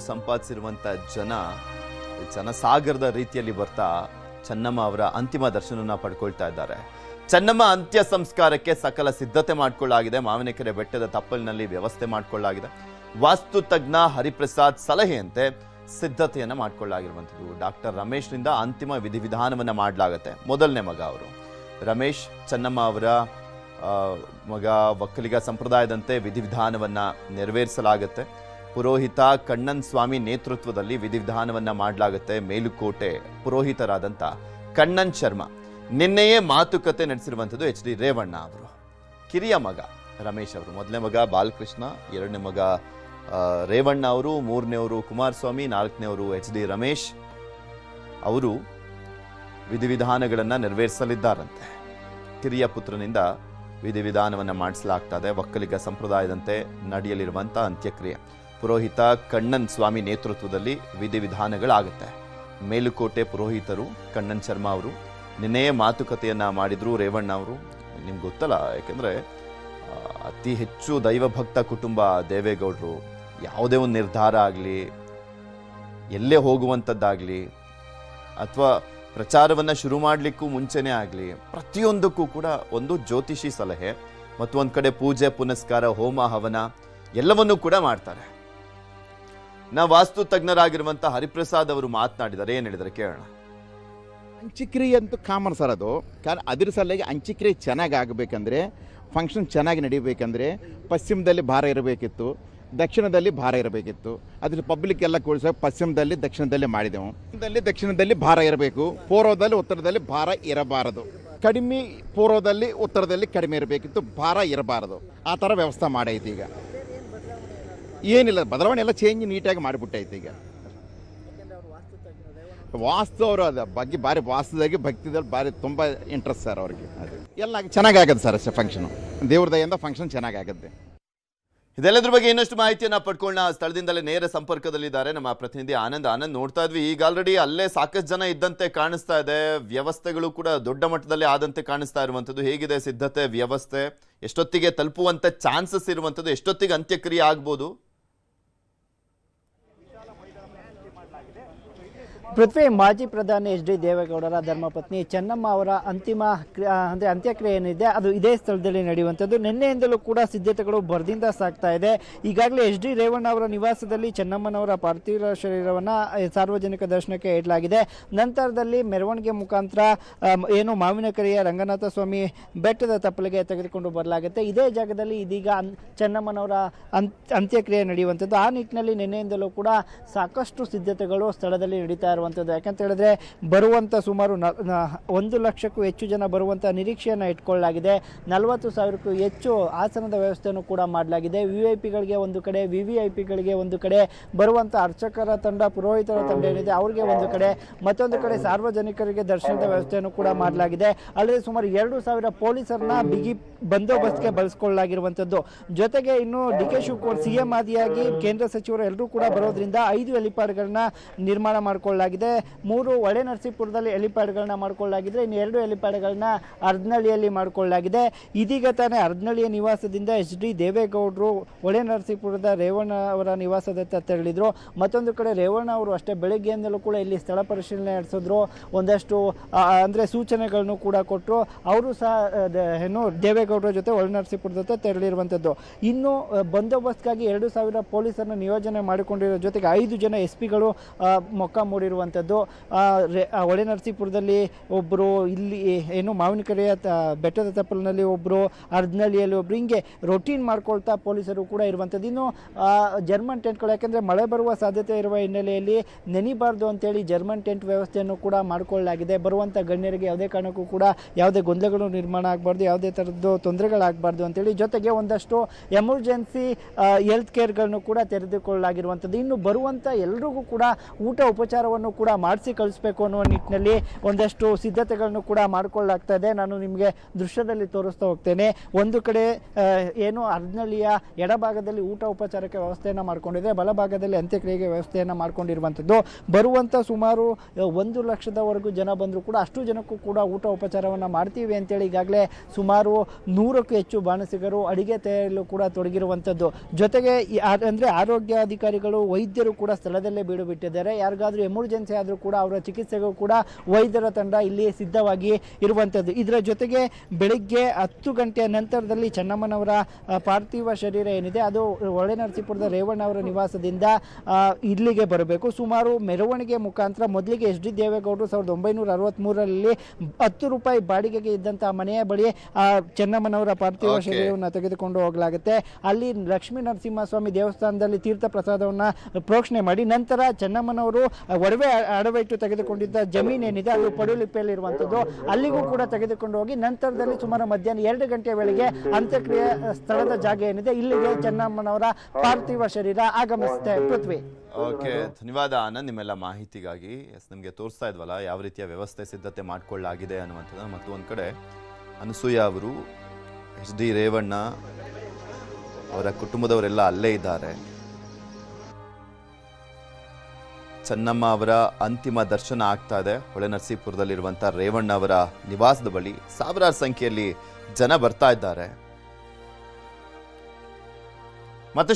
ಸಂಪಾದಿಸಿರುವಂತ ಜನಸಾಗರದ ರೀತಿಯಲ್ಲಿ ಬರ್ತಾ ಚೆನ್ನಮ್ಮ ಅವರ ಅಂತಿಮ ದರ್ಶನನ ಪಡ್ಕೊಳ್ತಾ ಇದ್ದಾರೆ. ಚೆನ್ನಮ್ಮ ಅಂತ್ಯ ಸಂಸ್ಕಾರಕ್ಕೆ ಸಕಲ ಸಿದ್ಧತೆ ಮಾಡಿಕೊಳ್ಳಲಾಗಿದೆ. ಮಾವಿನಕೆರೆ ಬೆಟ್ಟದ ತಪ್ಪಲಿನಲ್ಲಿ ವ್ಯವಸ್ಥೆ ಮಾಡಿಕೊಳ್ಳಲಾಗಿದೆ. ವಾಸ್ತು ತಜ್ಞ ಹರಿಪ್ರಸಾದ್ ಸಲಹೆಯಂತೆ ಸಿದ್ಧತೆಯನ್ನ ಮಾಡಿಕೊಳ್ಳಲಾಗಿರುವಂಥದ್ದು. ಡಾಕ್ಟರ್ ರಮೇಶ್ನಿಂದ ಅಂತಿಮ ವಿಧಿವಿಧಾನವನ್ನ ಮಾಡಲಾಗುತ್ತೆ. ಮೊದಲನೇ ಮಗ ಅವರು ರಮೇಶ್ ಚೆನ್ನಮ್ಮ ಅವರ ಮಗ. ಒಕ್ಕಲಿಗ ಸಂಪ್ರದಾಯದಂತೆ ವಿಧಿವಿಧಾನವನ್ನ ನೆರವೇರಿಸಲಾಗುತ್ತೆ. ಪುರೋಹಿತ ಕಣ್ಣನ್ ಸ್ವಾಮಿ ನೇತೃತ್ವದಲ್ಲಿ ವಿಧಿವಿಧಾನವನ್ನ ಮಾಡಲಾಗುತ್ತೆ. ಮೇಲುಕೋಟೆ ಪುರೋಹಿತರಾದಂಥ ಕಣ್ಣನ್ ಶರ್ಮಾ ನಿನ್ನೆಯೇ ಮಾತುಕತೆ ನಡೆಸಿರುವಂಥದ್ದು ಎಚ್ ಡಿ ರೇವಣ್ಣ ಅವರು. ಕಿರಿಯ ಮಗ ರಮೇಶ್ ಅವರು, ಮೊದಲನೇ ಮಗ ಬಾಲಕೃಷ್ಣ, ಎರಡನೇ ಮಗ ರೇವಣ್ಣ ಅವರು, ಮೂರನೇವರು ಕುಮಾರಸ್ವಾಮಿ, ನಾಲ್ಕನೇವರು ಎಚ್ ಡಿ ರಮೇಶ್ ಅವರು ವಿಧಿವಿಧಾನಗಳನ್ನು ನೆರವೇರಿಸಲಿದ್ದಾರಂತೆ. ಕಿರಿಯ ಪುತ್ರನಿಂದ ವಿಧಿವಿಧಾನವನ್ನ ಮಾಡಿಸಲಾಗ್ತದೆ. ಒಕ್ಕಲಿಗ ಸಂಪ್ರದಾಯದಂತೆ ನಡೆಯಲಿರುವಂಥ ಅಂತ್ಯಕ್ರಿಯೆ ಪುರೋಹಿತ ಕಣ್ಣನ್ ಸ್ವಾಮಿ ನೇತೃತ್ವದಲ್ಲಿ ವಿಧಿವಿಧಾನಗಳಾಗುತ್ತೆ. ಮೇಲುಕೋಟೆ ಪುರೋಹಿತರು ಕಣ್ಣನ್ ಶರ್ಮಾ ಅವರು ನಿನ್ನೆಯೇ ಮಾತುಕತೆಯನ್ನ ಮಾಡಿದ್ರು ರೇವಣ್ಣ ಅವರು. ನಿಮ್ಗೆ ಗೊತ್ತಲ್ಲ, ಯಾಕೆಂದ್ರೆ ಅತಿ ಹೆಚ್ಚು ದೈವಭಕ್ತ ಕುಟುಂಬ ದೇವೇಗೌಡರು. ಯಾವುದೇ ಒಂದು ನಿರ್ಧಾರ ಆಗಲಿ, ಎಲ್ಲೇ ಹೋಗುವಂಥದ್ದಾಗಲಿ, ಅಥವಾ ಪ್ರಚಾರವನ್ನ ಶುರು ಮಾಡಲಿಕ್ಕೂ ಮುಂಚೆನೇ ಆಗಲಿ, ಪ್ರತಿಯೊಂದಕ್ಕೂ ಕೂಡ ಒಂದು ಜ್ಯೋತಿಷಿ ಸಲಹೆ ಮತ್ತು ಒಂದ್ ಕಡೆ ಪೂಜೆ ಪುನಸ್ಕಾರ, ಹೋಮ ಹವನ ಎಲ್ಲವನ್ನೂ ಕೂಡ ಮಾಡ್ತಾರೆ. ವಾಸ್ತು ತಜ್ಞರಾಗಿರುವಂತಹ ಹರಿಪ್ರಸಾದ್ ಅವರು ಮಾತನಾಡಿದ್ದಾರೆ. ಏನ್ ಹೇಳಿದರೆ ಕೇಳೋಣ. ಅಂತ್ಯಕ್ರಿಯೆ ಅಂತೂ ಕಾಮನ್ ಸರ್. ಅದು ಕಾರಣ ಅದ್ರ ಸಲುವಾಗಿ ಅಂತ್ಯಕ್ರಿಯೆ ಚೆನ್ನಾಗಿ ಆಗಬೇಕಂದ್ರೆ, ಫಂಕ್ಷನ್ ಚೆನ್ನಾಗಿ ನಡೀಬೇಕಂದ್ರೆ ಪಶ್ಚಿಮದಲ್ಲಿ ಭಾರ ಇರಬೇಕಿತ್ತು, ದಕ್ಷಿಣದಲ್ಲಿ ಭಾರ ಇರಬೇಕಿತ್ತು. ಅದ್ರ ಪಬ್ಲಿಕ್ ಎಲ್ಲ ಕೂಡಿಸ ಪಶ್ಚಿಮದಲ್ಲಿ ದಕ್ಷಿಣದಲ್ಲಿ ಮಾಡಿದೆವು. ದಕ್ಷಿಣದಲ್ಲಿ ಭಾರ ಇರಬೇಕು, ಪೂರ್ವದಲ್ಲಿ ಉತ್ತರದಲ್ಲಿ ಭಾರ ಇರಬಾರದು. ಕಡಿಮೆ ಪೂರ್ವದಲ್ಲಿ ಉತ್ತರದಲ್ಲಿ ಕಡಿಮೆ ಇರಬೇಕಿತ್ತು, ಭಾರ ಇರಬಾರದು. ಆ ಥರ ವ್ಯವಸ್ಥೆ ಮಾಡೈತಿ. ಈಗ ಏನಿಲ್ಲ, ಬದಲಾವಣೆ ಎಲ್ಲ ಚೇಂಜ್ ನೀಟಾಗಿ ಮಾಡಿಬಿಟ್ಟೈತಿ. ಈಗ ವಾಸ್ತು ಅವರು ಅದ ಬಗ್ಗೆ ಭಾರಿ ವಾಸ್ತುದಾಗಿ ಭಕ್ತಿದಲ್ಲಿ ಭಾರಿ ತುಂಬ ಇಂಟ್ರೆಸ್ಟ್ ಸರ್ ಅವ್ರಿಗೆ. ಅದು ಎಲ್ಲ ಚೆನ್ನಾಗಿ ಆಗತ್ತೆ ಸರ್ ಅಷ್ಟೇ. ಫಂಕ್ಷನು ದೇವ್ರ ದಯಿಂದ ಫಂಕ್ಷನ್ ಚೆನ್ನಾಗಿ ಆಗುತ್ತೆ. ಇದೆಲ್ಲದ್ರ ಬಗ್ಗೆ ಇನ್ನಷ್ಟು ಮಾಹಿತಿಯನ್ನ ಪಡ್ಕೊಳ್ಳೋಣ. ಸ್ಥಳದಿಂದಲೇ ನೇರ ಸಂಪರ್ಕದಲ್ಲಿದ್ದಾರೆ ನಮ್ಮ ಪ್ರತಿನಿಧಿ ಆನಂದ್. ನೋಡ್ತಾ ಇದ್ವಿ, ಈಗ ಆಲ್ರೆಡಿ ಅಲ್ಲೇ ಸಾಕಷ್ಟು ಜನ ಇದ್ದಂತೆ ಕಾಣಿಸ್ತಾ ಇದೆ. ವ್ಯವಸ್ಥೆಗಳು ಕೂಡ ದೊಡ್ಡ ಮಟ್ಟದಲ್ಲಿ ಆದಂತೆ ಕಾಣಿಸ್ತಾ ಇರುವಂಥದ್ದು. ಹೇಗಿದೆ ಸಿದ್ಧತೆ ವ್ಯವಸ್ಥೆ? ಎಷ್ಟೊತ್ತಿಗೆ ತಲುಪುವಂತ ಚಾನ್ಸಸ್ ಇರುವಂಥದ್ದು? ಎಷ್ಟೊತ್ತಿಗೆ ಅಂತ್ಯಕ್ರಿಯೆ ಆಗ್ಬೋದು? ಪೃಥ್ವಿ ಮಾಜಿ ಪ್ರಧಾನಿ ಎಚ್ ಡಿ ದೇವೇಗೌಡರ ಧರ್ಮಪತ್ನಿ ಚೆನ್ನಮ್ಮ ಅವರ ಅಂತಿಮ ಅಂತ್ಯಕ್ರಿಯೆ ಏನಿದೆ ಅದು ಇದೇ ಸ್ಥಳದಲ್ಲಿ ನಡೆಯುವಂಥದ್ದು. ನಿನ್ನೆಯಿಂದಲೂ ಕೂಡ ಸಿದ್ಧತೆಗಳು ಭರದಿಂದ ಸಾಗ್ತಾ ಇದೆ. ಈಗಾಗಲೇ ಎಚ್ ಡಿ ರೇವಣ್ಣ ಅವರ ನಿವಾಸದಲ್ಲಿ ಚೆನ್ನಮ್ಮನವರ ಪಾರ್ಥಿವ ಶರೀರವನ್ನು ಸಾರ್ವಜನಿಕ ದರ್ಶನಕ್ಕೆ ಇಡಲಾಗಿದೆ. ನಂತರದಲ್ಲಿ ಮೆರವಣಿಗೆ ಮುಖಾಂತರ ಏನು ಮಾವಿನಕೆರೆಯ ರಂಗನಾಥ ಸ್ವಾಮಿ ಬೆಟ್ಟದ ತಪ್ಪಲಿಗೆ ತೆಗೆದುಕೊಂಡು ಬರಲಾಗುತ್ತೆ. ಇದೇ ಜಾಗದಲ್ಲಿ ಇದೀಗ ಚೆನ್ನಮ್ಮನವರ ಅಂತ್ಯಕ್ರಿಯೆ ನಡೆಯುವಂಥದ್ದು. ಆ ನಿಟ್ಟಿನಲ್ಲಿ ನಿನ್ನೆಯಿಂದಲೂ ಕೂಡ ಸಾಕಷ್ಟು ಸಿದ್ಧತೆಗಳು ಸ್ಥಳದಲ್ಲಿ ನಡೀತಾ ಇರುವಂಥದ್ದು. ಯಾಕಂತ ಹೇಳಿದ್ರೆ ಬರುವಂಥ ಸುಮಾರು 1 ಲಕ್ಷಕ್ಕೂ ಹೆಚ್ಚು ಜನ ಬರುವಂಥ ನಿರೀಕ್ಷೆಯನ್ನು ಇಟ್ಕೊಳ್ಳಲಾಗಿದೆ. 40,000ಕ್ಕೂ ಹೆಚ್ಚು ಆಸನದ ವ್ಯವಸ್ಥೆಯನ್ನು ಕೂಡ ಮಾಡಲಾಗಿದೆ. ವಿವಿಐಪಿಗಳಿಗೆ ಒಂದು ಕಡೆ, ವಿವಿಐಪಿಗಳಿಗೆ ಒಂದು ಕಡೆ, ಬರುವಂಥ ಅರ್ಚಕರ ತಂಡ, ಪುರೋಹಿತರ ತಂಡ ಏನಿದೆ ಅವ್ರಿಗೆ ಒಂದು ಕಡೆ, ಮತ್ತೊಂದು ಕಡೆ ಸಾರ್ವಜನಿಕರಿಗೆ ದರ್ಶನದ ವ್ಯವಸ್ಥೆಯನ್ನು ಕೂಡ ಮಾಡಲಾಗಿದೆ. ಅಲ್ಲದೆ ಸುಮಾರು 2,000 ಪೊಲೀಸರನ್ನ ಬಿಗಿ ಬಂದೋಬಸ್ತ್ಗೆ ಬಳಸಿಕೊಳ್ಳಲಾಗಿರುವಂಥದ್ದು. ಜೊತೆಗೆ ಇನ್ನು ಡಿ ಕೆ ಶಿವಕುಮಾರ್ ಸಿಎಂ ಆದಿಯಾಗಿ ಕೇಂದ್ರ ಸಚಿವರು ಎಲ್ಲರೂ ಕೂಡ ಬರೋದ್ರಿಂದ 5 ಹೆಲಿಪ್ಯಾಡ್ಗಳನ್ನ ನಿರ್ಮಾಣ ಮಾಡಿಕೊಳ್ಳಲಾಗಿದೆ. 3 ಹೊಳೆನರಸೀಪುರದಲ್ಲಿ ಹೆಲಿಪ್ಯಾಡ್ಗಳನ್ನ ಮಾಡಿಕೊಳ್ಳಲಾಗಿದೆ. ಇನ್ನು 2 ಹೆಲಿಪ್ಯಾಡ್ಗಳನ್ನ ಅರ್ಧನಹಳ್ಳಿಯಲ್ಲಿ ಮಾಡಿಕೊಳ್ಳಲಾಗಿದೆ. ಇದೀಗ ತಾನೇ ಅರ್ಧನಹಳ್ಳಿಯ ನಿವಾಸದಿಂದ ಎಚ್ ಡಿ ದೇವೇಗೌಡರು ಹೊಳೆನರಸೀಪುರದ ರೇವಣ್ಣ ಅವರ ನಿವಾಸದತ್ತ ತೆರಳಿದ್ರು. ಮತ್ತೊಂದು ಕಡೆ ರೇವಣ್ಣ ಅವರು ಅಷ್ಟೇ ಬೆಳಗ್ಗೆಯಿಂದಲೂ ಕೂಡ ಇಲ್ಲಿ ಸ್ಥಳ ಪರಿಶೀಲನೆ ನಡೆಸಿದ್ರು. ಒಂದಷ್ಟು ಅಂದರೆ ಸೂಚನೆಗಳನ್ನು ಕೂಡ ಕೊಟ್ಟರು. ಅವರು ಸಹ ಏನು ದೇವೇಗೌಡರ ಜೊತೆ ಹೊಳೆನರಸೀಪುರದ ತೆರಳಿರುವಂಥದ್ದು. ಇನ್ನು ಬಂದೋಬಸ್ತ್ಗಾಗಿ 2,000 ಪೊಲೀಸರನ್ನು ನಿಯೋಜನೆ ಮಾಡಿಕೊಂಡಿರೋ ಜೊತೆಗೆ 5 ಜನ ಎಸ್ ಪಿಗಳು ಮೊಕ್ಕ ಮೂಡಿರುವಂಥದ್ದು. ಹೊಳೆನರಸೀಪುರದಲ್ಲಿ ಒಬ್ಬರು, ಇಲ್ಲಿ ಏನು ಮಾವಿನಕೆರೆಯ ಬೆಟ್ಟದ ತಪ್ಪಲಿನಲ್ಲಿ ಒಬ್ಬರು, ಅರ್ಧನಹಳ್ಳಿಯಲ್ಲಿ ಒಬ್ಬರು, ಹಿಂಗೆ ರೊಟೀನ್ ಮಾಡ್ಕೊಳ್ತಾ ಪೊಲೀಸರು ಕೂಡ ಇರುವಂಥದ್ದು. ಇನ್ನು ಜರ್ಮನ್ ಟೆಂಟ್ಗಳು, ಯಾಕೆಂದರೆ ಮಳೆ ಬರುವ ಸಾಧ್ಯತೆ ಇರುವ ಹಿನ್ನೆಲೆಯಲ್ಲಿ ನೆನಿಬಾರ್ದು ಅಂತೇಳಿ ಜರ್ಮನ್ ಟೆಂಟ್ ವ್ಯವಸ್ಥೆಯನ್ನು ಕೂಡ ಮಾಡಿಕೊಳ್ಳಲಾಗಿದೆ. ಬರುವಂಥ ಗಣ್ಯರಿಗೆ ಯಾವುದೇ ಕಾರಣಕ್ಕೂ ಕೂಡ ಯಾವುದೇ ಗೊಂದಲಗಳು ನಿರ್ಮಾಣ ಆಗಬಾರ್ದು, ಯಾವುದೇ ಥರದ್ದು ತೊಂದರೆಗಳಾಗಬಾರ್ದು ಅಂತೇಳಿ, ಜೊತೆಗೆ ಒಂದಷ್ಟು ಎಮರ್ಜೆನ್ಸಿ ಹೆಲ್ತ್ ಕೇರ್ಗಳನ್ನು ಕೂಡ ತೆರೆದುಕೊಳ್ಳಲಾಗಿರುವಂಥದ್ದು. ಇನ್ನು ಬರುವಂಥ ಎಲ್ರಿಗೂ ಕೂಡ ಊಟ ಉಪಚಾರವನ್ನು ದರ್ಶನವನ್ನು ಕೂಡ ಮಾಡಿಸಿ ಕಳಿಸ್ಬೇಕು ಅನ್ನುವ ನಿಟ್ಟಿನಲ್ಲಿ ಒಂದಷ್ಟು ಸಿದ್ಧತೆಗಳನ್ನು ಕೂಡ ಮಾಡಿಕೊಳ್ಳಲಾಗ್ತಾ ಇದೆ. ನಾನು ನಿಮಗೆ ದೃಶ್ಯದಲ್ಲಿ ತೋರಿಸ್ತಾ ಹೋಗ್ತೇನೆ. ಒಂದು ಕಡೆ ಏನು ಅರ್ನಳ್ಳಿಯ ಎಡಭಾಗದಲ್ಲಿ ಊಟ ಉಪಚಾರಕ್ಕೆ ವ್ಯವಸ್ಥೆಯನ್ನು ಮಾಡ್ಕೊಂಡಿದೆ, ಬಲಭಾಗದಲ್ಲಿ ಅಂತ್ಯಕ್ರಿಯೆಗೆ ವ್ಯವಸ್ಥೆಯನ್ನು ಮಾಡ್ಕೊಂಡಿರುವಂಥದ್ದು. ಬರುವಂಥ ಸುಮಾರು 1 ಲಕ್ಷದವರೆಗೂ ಜನ ಬಂದರೂ ಕೂಡ ಅಷ್ಟು ಜನಕ್ಕೂ ಕೂಡ ಊಟ ಉಪಚಾರವನ್ನು ಮಾಡ್ತೀವಿ ಅಂತೇಳಿ ಈಗಾಗಲೇ ಸುಮಾರು 100ಕ್ಕೂ ಹೆಚ್ಚು ಬಾಣಸಿಗರು ಅಡಿಗೆ ತಯಾರಿಯಲ್ಲೂ ಕೂಡ ತೊಡಗಿರುವಂಥದ್ದು. ಜೊತೆಗೆ ಅಂದರೆ ಆರೋಗ್ಯಾಧಿಕಾರಿಗಳು ವೈದ್ಯರು ಕೂಡ ಸ್ಥಳದಲ್ಲೇ ಬೀಡು ಬಿಟ್ಟಿದ್ದಾರೆ. ಯಾರಿಗಾದ್ರೂ ಎಮರ್ಜೆನ್ಸಿ ಆದರೂ ಕೂಡ ಅವರ ಚಿಕಿತ್ಸೆಗೂ ಕೂಡ ವೈದ್ಯರ ತಂಡ ಇಲ್ಲಿ ಸಿದ್ಧವಾಗಿ ಇರುವಂಥದ್ದು. ಇದರ ಜೊತೆಗೆ ಬೆಳಿಗ್ಗೆ 10 ಗಂಟೆಯ ನಂತರದಲ್ಲಿ ಚೆನ್ನಮ್ಮನವರ ಪಾರ್ಥಿವ ಶರೀರ ಏನಿದೆ ಅದು ಹೊಳೆನರಸೀಪುರದ ರೇವಣ್ಣ ಅವರ ನಿವಾಸದಿಂದ ಇಲ್ಲಿಗೆ ಬರಬೇಕು. ಸುಮಾರು ಮೆರವಣಿಗೆ ಮುಖಾಂತರ ಮೊದಲಿಗೆ ಎಚ್ ಡಿ ದೇವೇಗೌಡರು 1963ರಲ್ಲಿ 10 ರೂಪಾಯಿ ಬಾಡಿಗೆಗೆ ಇದ್ದಂತಹ ಮನೆಯ ಬಳಿ ಚೆನ್ನಮ್ಮನವರ ಪಾರ್ಥಿವ ಶರೀರವನ್ನು ತೆಗೆದುಕೊಂಡು ಹೋಗಲಾಗುತ್ತೆ. ಅಲ್ಲಿ ಲಕ್ಷ್ಮೀ ನರಸಿಂಹಸ್ವಾಮಿ ದೇವಸ್ಥಾನದಲ್ಲಿ ತೀರ್ಥ ಪ್ರಸಾದವನ್ನು ಪ್ರೋಕ್ಷಣೆ ಮಾಡಿ ನಂತರ ಚೆನ್ನಮ್ಮನವರು ಒಡವೆ ಅಡವಿಟ್ಟು ತೆಗೆದುಕೊಂಡಿದ್ದ ಜಮೀನು ಏನಿದೆ ಅದು ಪಡುಲಿಪ್ಪೆಯಲ್ಲಿರುವಂಥದ್ದು ಅಲ್ಲಿಗೂ ಕೂಡ ತೆಗೆದುಕೊಂಡು ಹೋಗಿ ನಂತರದಲ್ಲಿ ಸುಮಾರು ಮಧ್ಯಾಹ್ನ 2 ಗಂಟೆಯ ವೇಳೆಗೆ ಅಂತ್ಯಕ್ರಿಯೆ ಸ್ಥಳದ ಜಾಗ ಏನಿದೆ ಇಲ್ಲಿಗೆ ಚೆನ್ನಮ್ಮನವರ ಪಾರ್ಥಿವ ಶರೀರ ಆಗಮಿಸುತ್ತೆ. ಪೃಥ್ವಿ. ಓಕೆ, ಧನ್ಯವಾದ ಆನಂದ್ ನಿಮ್ಮೆಲ್ಲ ಮಾಹಿತಿಗಾಗಿ. ನಿಮಗೆ ತೋರಿಸ್ತಾ ಇದ್ವಲ್ಲ ಯಾವ ರೀತಿಯ ವ್ಯವಸ್ಥೆ ಸಿದ್ಧತೆ ಮಾಡ್ಕೊಳ್ಳಾಗಿದೆ ಅನ್ನುವಂಥದ್ದು. ಮತ್ತು ಒಂದು ಕಡೆ ಅನಸೂಯ ಅವರು, ಎಚ್ ಡಿ ರೇವಣ್ಣ ಅವರ ಕುಟುಂಬದವರೆಲ್ಲ ಅಲ್ಲೇ ಇದ್ದಾರೆ. ಚೆನ್ನಮ್ಮ ಅವರ ಅಂತಿಮ ದರ್ಶನ ಆಗ್ತಾ ಇದೆ. ಹೊಳೆನರಸೀಪುರದಲ್ಲಿರುವಂಥ ರೇವಣ್ಣ ಅವರ ನಿವಾಸದ ಬಳಿ ಸಾವಿರಾರು ಸಂಖ್ಯೆಯಲ್ಲಿ ಜನ ಬರ್ತಾ ಇದ್ದಾರೆ. ಮತ್ತಷ್ಟು